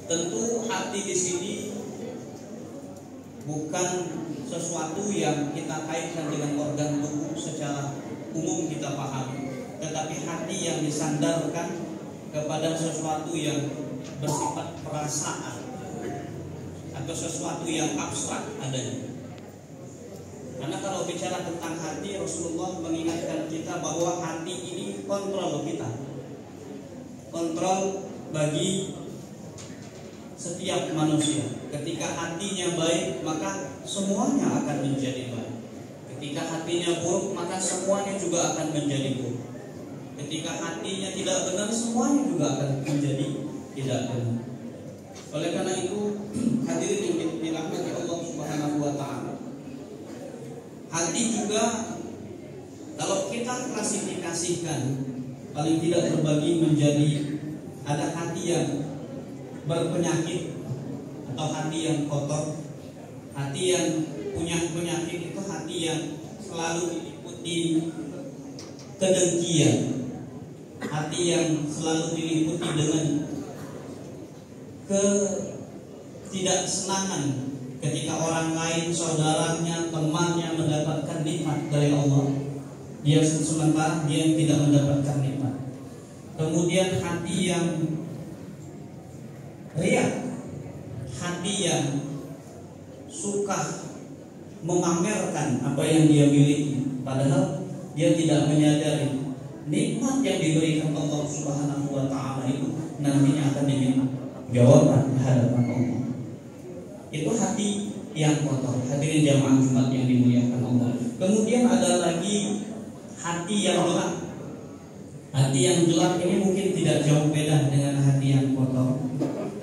Tentu hati di sini bukan sesuatu yang kita kaitkan dengan organ tubuh secara umum kita pahami, tetapi hati yang disandarkan kepada sesuatu yang bersifat perasaan atau sesuatu yang abstrak adanya. Karena kalau bicara tentang hati, Rasulullah mengingatkan kita bahwa hati ini kontrol kita, kontrol bagi setiap manusia. Ketika hatinya baik, maka semuanya akan menjadi baik. Ketika hatinya buruk, maka semuanya juga akan menjadi buruk. Ketika hatinya tidak benar, semuanya juga akan menjadi tidak benar. Oleh karena itu, hadirin yang dirahmati Allah Subhanahu wa taala, hati juga kalau kita klasifikasikan paling tidak terbagi menjadi ada hati yang berpenyakit atau hati yang kotor. Hati yang punya penyakit itu hati yang selalu diliputi kedengkian, hati yang selalu diliputi dengan ketidaksenangan ketika orang lain, saudaranya, temannya mendapatkan nikmat dari Allah, dia sementara dia tidak mendapatkan nikmat. Kemudian hati yang riya, hati yang suka memamerkan apa yang dia miliki, padahal dia tidak menyadari nikmat yang diberikan Allah Subhanahu wa taala itu nantinya akan diminta jawaban di hadapan Allah. Itu hati yang kotor. Hadirin jamaah Jumat yang dimuliakan Allah. Kemudian ada lagi hati yang gelap. Hati yang gelap ini mungkin tidak jauh beda dengan hati yang kotor.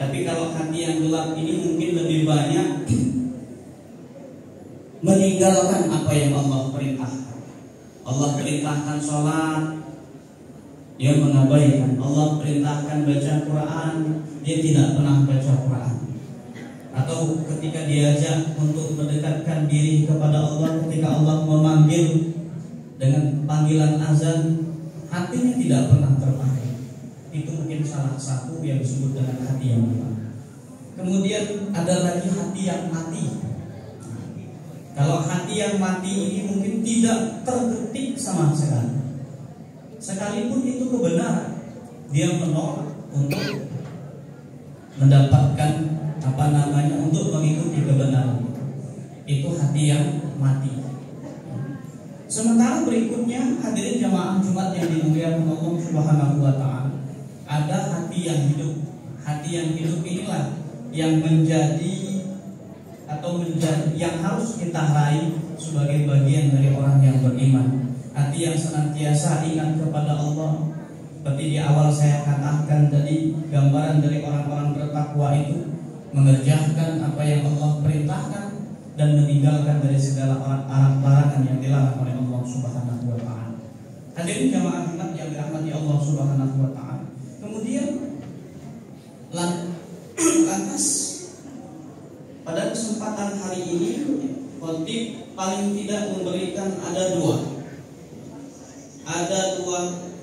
Tapi kalau hati yang gelap ini mungkin lebih banyak meninggalkan apa yang Allah perintahkan. Allah perintahkan sholat, dia mengabaikan. Allah perintahkan baca Quran, dia tidak pernah baca Quran. Atau ketika diajak untuk mendekatkan diri kepada Allah, ketika Allah memanggil dengan panggilan azan, hatinya tidak pernah terpakai. Itu mungkin salah satu yang disebut dengan hati yang gelap. Kemudian ada lagi hati yang mati. Kalau hati yang mati ini mungkin tidak terketik sama sekali. Sekalipun itu kebenaran, dia menolak untuk mendapatkan untuk mengikuti kebenaran. Itu hati yang mati. Sementara berikutnya, hadirin jamaah Jumat yang dimuliakan Allah Subhanahu wa taala, ada hati yang hidup. Hati yang hidup inilah yang menjadi yang harus kita raih sebagai bagian dari orang yang beriman. Hati yang senantiasa ingat kepada Allah. Seperti di awal saya katakan tadi, gambaran dari orang-orang bertakwa itu mengerjakan apa yang Allah perintahkan dan meninggalkan dari segala larangan yang dilarang oleh Allah Subhanahu wa taala. Hadirin jamaah Jumat yang dirahmati Allah Subhanahu wa taala. Kemudian lantas pada kesempatan hari ini khotib paling tidak memberikan ada dua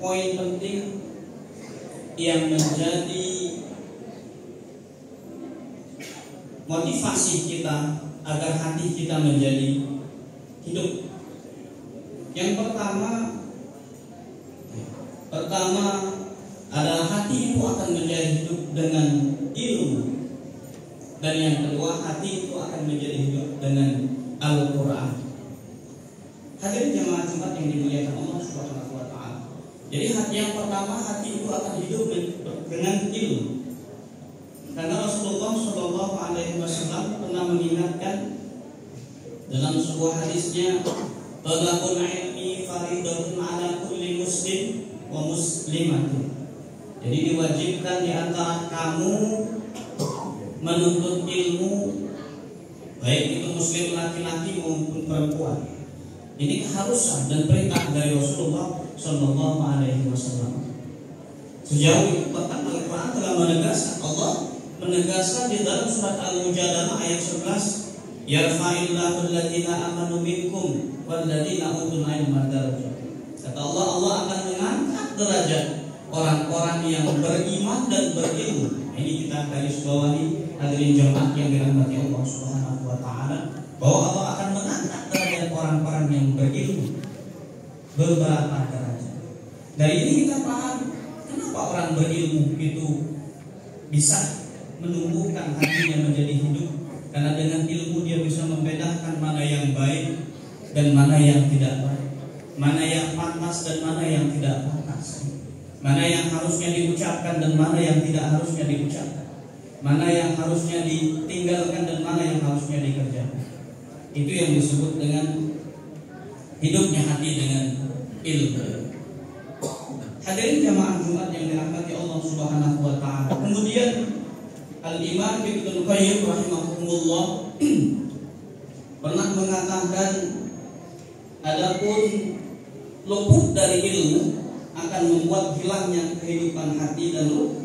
poin penting yang menjadi motivasi kita agar hati kita menjadi hidup. Yang pertama adalah hati itu akan menjadi hidup dengan ilmu. Dan yang kedua, hati itu akan menjadi hidup dengan Al-Quran. Hadirin jamaah Jumat yang dimuliakan Allah Subhanahu wa taala. Jadi yang pertama, hati itu akan hidup dengan ilmu. Karena Rasulullah Shallallahu Alaihi Wasallam pernah mengingatkan dalam sebuah hadisnya, "Talabul ilmi faridatun ala kulli muslim wa muslimatin." Jadi diwajibkan di antara kamu menuntut ilmu, baik itu muslim laki-laki maupun perempuan. Ini keharusan dan perintah dari Rasulullah Shallallahu Alaihi Wasallam. Sejauh itu bahkan Al-Quran telah menegaskan, Allah menegaskan di dalam surat Al-Mujadalah ayat 11, "Yarfa'illahu alladziina amanu minkum walladziina utul ilma darajat." Kata Allah akan mengangkat derajat orang-orang yang beriman dan berilmu. Ini kita garis bawahi hadirin jemaah yang dirahmati Allah Subhanahu wa taala, bahwa Allah akan mengangkat derajat orang-orang yang berilmu beberapa derajat. Dari ini kita paham kenapa orang berilmu itu bisa menumbuhkan hatinya menjadi hidup, karena dengan ilmu dia bisa membedakan mana yang baik dan mana yang tidak baik, mana yang pantas dan mana yang tidak pantas, mana yang harusnya diucapkan dan mana yang tidak harusnya diucapkan, mana yang harusnya ditinggalkan dan mana yang harusnya dikerjakan. Itu yang disebut dengan hidupnya hati dengan ilmu. Hadirin jamaah Jumat yang dirahmati Allah Subhanahu wa taala. Kemudian Al-Imam Ibnu Qayyim rahimahullah pernah mengatakan, adapun luput dari ilmu akan membuat hilangnya kehidupan hati dan ruh.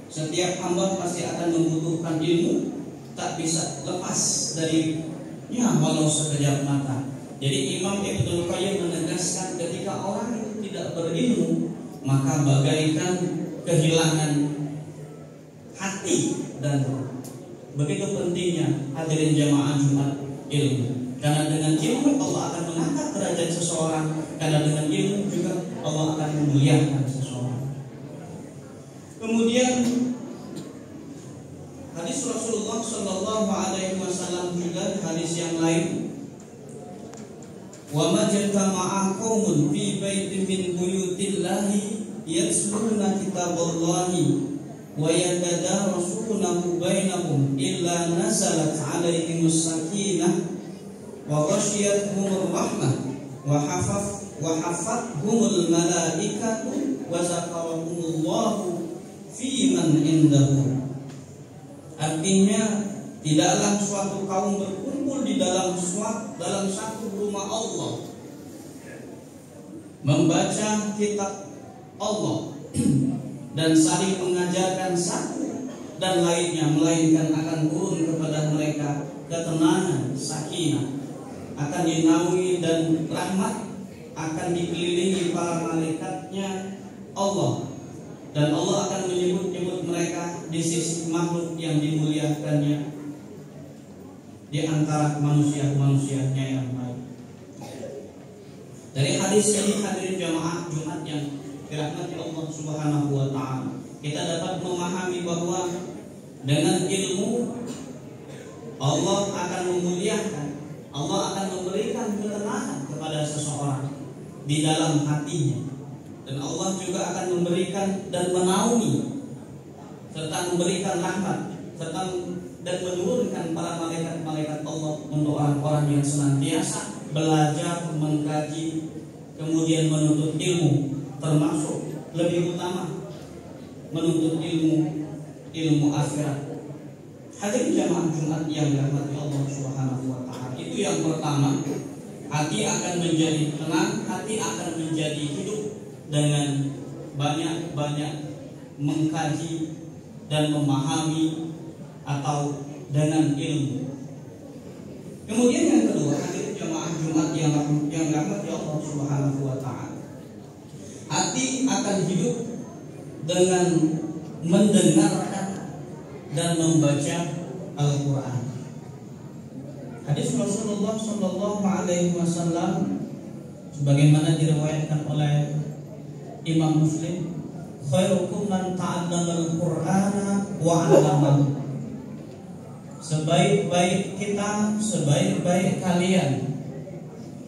Setiap hamba pasti akan membutuhkan ilmu, tak bisa lepas darinya walau sekejap mata. Jadi Imam Ibnu Qayyim menegaskan, ketika orang itu tidak berilmu, maka bagaikan kehilangan hati dan ruh. Begitu pentingnya hadirin jamaah Jumat ilmu. Karena dengan ilmu Allah akan mengangkat derajat seseorang, karena dengan ilmu juga Allah akan memuliakan seseorang. Kemudian hadis Rasulullah Shallallahu Alaihi Wasallam juga hadis yang lain, wa majtama'a qaumun fi baitin min buyutillahi yatluna kitaballahi wa yatadarasunahu bainahum illa nazalat 'alaihimus sakinah wa ghasyiyatuhumur rahmah wa hafathumul malaikatu wa zakarahumullahu fi man indahu. Artinya, tidaklah suatu kaum berkumpul di dalam satu rumah Allah, membaca kitab Allah dan saling mengajarkan satu dan lainnya, melainkan akan turun kepada mereka ketenangan, sakinah, akan dinaungi dan rahmat, akan dikelilingi para malaikatnya Allah, dan Allah akan menyebut-nyebut mereka di sisi makhluk yang dimuliakannya di antara manusia-manusianya yang baik. Dari hadis ini hadirin jamaah Jumat yang dirahmati Allah Subhanahu wa taala, kita dapat memahami bahwa dengan ilmu Allah akan memuliakan, Allah akan memberikan ketenangan kepada seseorang di dalam hatinya, dan Allah juga akan memberikan dan menaungi serta memberikan rahmat serta dan menurunkan para malaikat-malaikat Allah untuk orang-orang yang senantiasa belajar, mengkaji, kemudian menuntut ilmu, termasuk lebih utama menuntut ilmu akhirat. Hadirin jamaah Jumat yang dirahmati Allah Subhanahu wa taala, itu yang pertama, hati akan menjadi tenang, hati akan menjadi hidup dengan banyak-banyak mengkaji dan memahami atau dengan ilmu. Kemudian yang kedua, hadirin jamaah Jumat yang dirahmati Allah Subhanahu wa taala, hati akan hidup dengan mendengarkan dan membaca Al-Quran. Hadis Rasulullah Shallallahu Alaihi Wasallam sebagaimana diriwayatkan oleh Imam Muslim, khairukum man ta'allama al-Qur'ana wa 'allamahu. Sebaik-baik kita, sebaik-baik kalian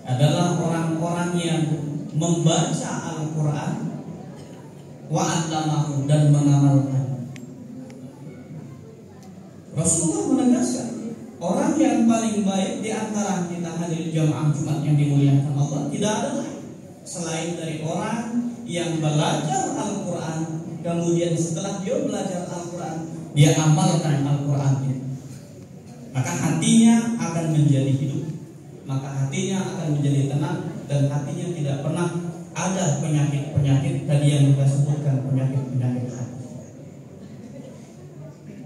adalah orang-orang yang membaca Al-Quran wa 'allamahu dan mengamalkan. Rasulullah menegaskan, orang yang paling baik di antara kita hadirin jamaah Jumat yang dimuliakan Allah tidak ada lain selain dari orang yang belajar Al-Quran, kemudian setelah dia belajar Al-Quran, dia amalkan Al-Quran itu. Maka hatinya akan menjadi hidup, maka hatinya akan menjadi tenang, dan hatinya tidak pernah ada penyakit-penyakit tadi yang kita sebutkan, penyakit-penyakit hati.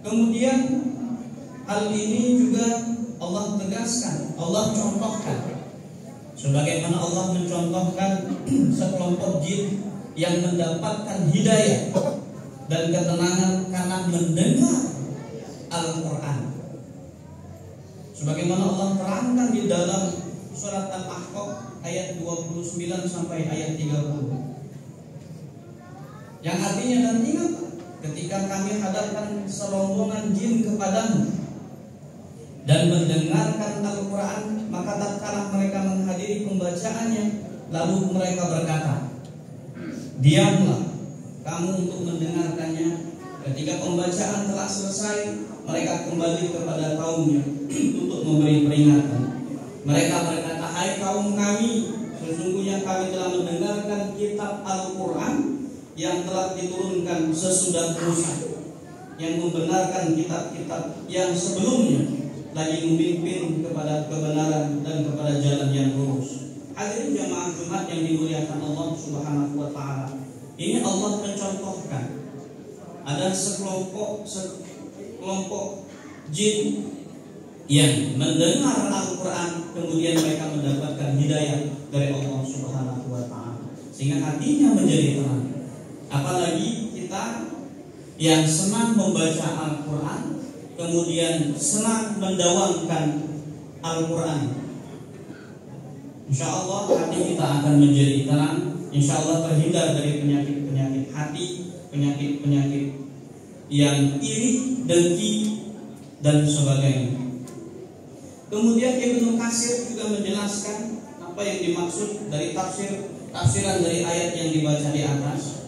Kemudian hal ini juga Allah tegaskan, Allah contohkan, sebagaimana Allah mencontohkan sekelompok jin yang mendapatkan hidayah dan ketenangan karena mendengar Al-Quran. Sebagaimana Allah terangkan di dalam surat Al-Ahqaf ayat 29 sampai ayat 30. Yang artinya, dan ingat ketika kami hadapkan serombongan jin kepadamu dan mendengarkan Al-Quran, maka tatkala mereka menghadiri pembacaannya, lalu mereka berkata, diamlah kamu untuk mendengarkannya. Ketika pembacaan telah selesai, mereka kembali kepada kaumnya untuk memberi peringatan. Mereka berkata, hai kaum kami, sesungguhnya kami telah mendengarkan kitab Al-Quran yang telah diturunkan sesudah Musa, yang membenarkan kitab-kitab yang sebelumnya, lagi memimpin kepada kebenaran dan kepada jalan yang lurus. Hadirin jamaah Jumat yang dimuliakan Allah Subhanahu wa taala. Ini Allah mencontohkan ada sekelompok jin yang mendengar Al-Quran, kemudian mereka mendapatkan hidayah dari Allah Subhanahu wa taala, sehingga hatinya menjadi terang. Apalagi kita yang senang membaca Al-Quran, kemudian senang mendawamkan Al-Quran, insya Allah hati kita akan menjadi tenang. Insya Allah terhindar dari penyakit-penyakit hati, penyakit-penyakit yang iri, dengki, dan sebagainya. Kemudian Ibnu Katsir juga menjelaskan apa yang dimaksud dari tafsiran dari ayat yang dibaca di atas.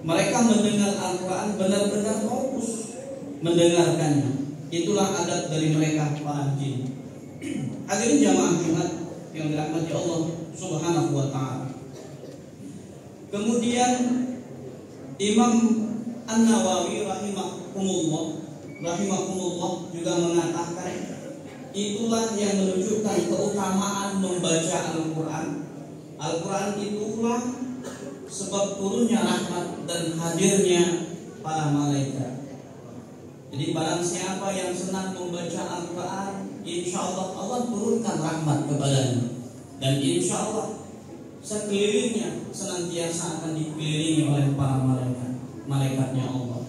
Mereka mendengar Al-Quran benar-benar fokus mendengarkannya. Itulah adat dari mereka para jin. Hadirin jamaah Jumat yang dirahmati Allah Subhanahu wa taala. Kemudian Imam An-Nawawi rahimahumullah juga mengatakan, itulah yang menunjukkan keutamaan membaca Al-Quran. Al-Quran itulah sebab turunnya rahmat dan hadirnya para malaikat. Jadi barang siapa yang senang membaca Al-Quran, insya Allah Allah turunkan rahmat kepadanya, dan insya Allah sekelilingnya senantiasa akan dikelilingi oleh para malaikatnya Allah.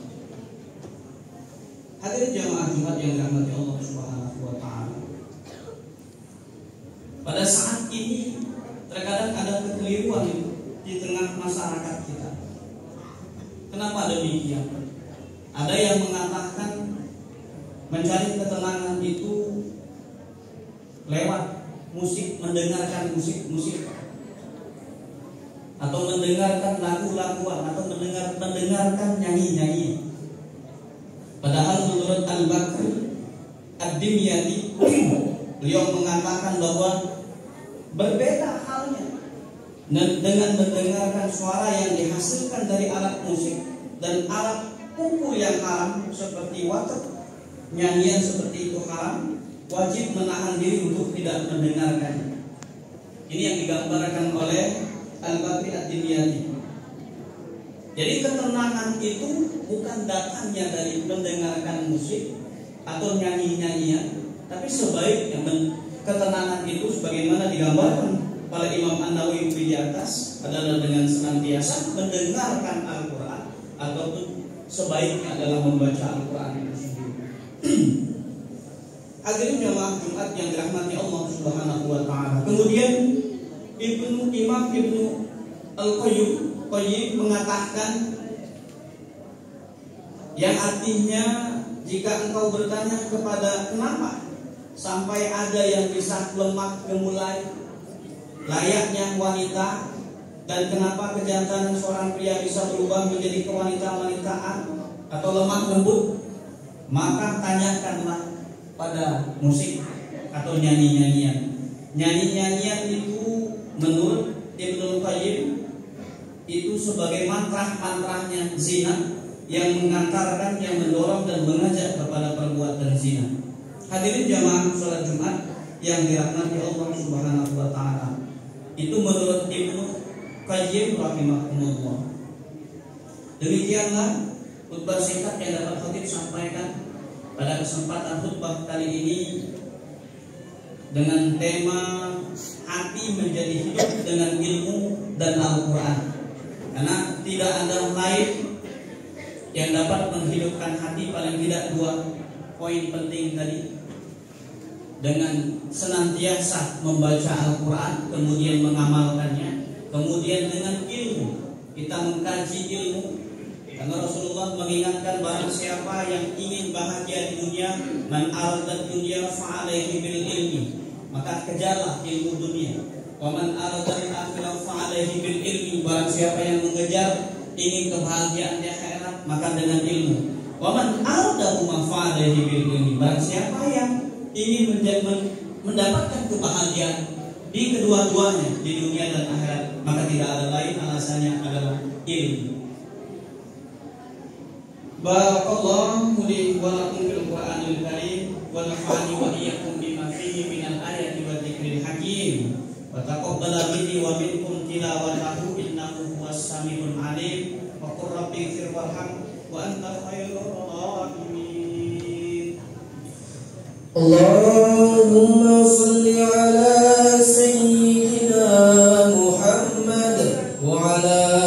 Hadirin jamaah Jumat yang dirahmati Allah Subhanahu wa taala. Pada saat ini terkadang ada kekeliruan di tengah masyarakat kita. Kenapa demikian? Ada yang mengatakan mencari ketenangan itu lewat musik, mendengarkan musik-musik, atau mendengarkan lagu-laguan, atau mendengarkan nyanyi-nyanyi. Padahal menurut Al-Bakri Ad-Dimyati, beliau mengatakan bahwa berbeda halnya dengan mendengarkan suara yang dihasilkan dari alat musik dan alat pukul yang haram seperti water. Nyanyian seperti itu haram, wajib menahan diri untuk tidak mendengarkannya. Ini yang digambarkan oleh Al-Bakri Ad-Dimyati. Jadi ketenangan itu bukan datangnya dari mendengarkan musik atau nyanyi-nyanyian, tapi sebaiknya ketenangan itu sebagaimana digambarkan oleh Imam An-Nawawi di atas adalah dengan senantiasa mendengarkan Al-Quran, ataupun sebaiknya adalah membaca Al-Quran itu sendiri. Hadirin jamaah Jumat yang dirahmati Allah Subhanahu wa taala. Kemudian Imam Ibnu Al-Qayyim mengatakan, yang artinya jika engkau bertanya kepada kenapa sampai ada yang bisa lemah gemulai layaknya wanita, dan kenapa kejantanan seorang pria bisa berubah menjadi kewanita-wanitaan atau lemah lembut, maka tanyakanlah pada musik atau nyanyi-nyanyian. Nyanyi-nyanyian itu menurut Ibnu Qayyim itu sebagai mantrah-mantrahnya zina, yang mengantarkan, yang mendorong dan mengajak kepada perbuatan zina. Hadirin jamaah salat Jumat yang dirahmati Allah Subhanahu wa taala. Itu menurut Ibnu Qayyim rahimahumullah. Demikianlah khutbah singkat yang dapat khatib sampaikan pada kesempatan khutbah kali ini dengan tema hati menjadi hidup dengan ilmu dan Al-Quran. Karena tidak ada lain yang dapat menghidupkan hati, paling tidak 2 poin penting tadi. Dengan senantiasa membaca Al-Quran, kemudian mengamalkannya, kemudian dengan ilmu, kita mengkaji ilmu. Karena Rasulullah mengingatkan barang siapa yang ingin bahagia di dunia, man arada dunya fa'alaihi bil ilmi, maka kejarlah ilmu dunia. Wa man arada al-akhirah fa'alaihi bil ilmi, barang siapa yang mengejar ingin kebahagiaan di akhirat, maka dengan ilmu. Wa man arada ma fa'alaihi bil ilmi, barang siapa yang ingin mendapatkan kebahagiaan di kedua-duanya, di dunia dan akhirat, maka tidak ada lain alasannya adalah ilmu. Barakallahu li wa lakum fil Qur'anil Karim wa nafa'ani wa iyyakum bima fihi minal ayati wa dzikril hakim wa taqabbala minni wa minkum tilawatahu innahu huwas samiul alim wa qur rabbi ighfir warham wa anta khairur rahimin. Allahumma shalli ala sayyidina Muhammad wa ala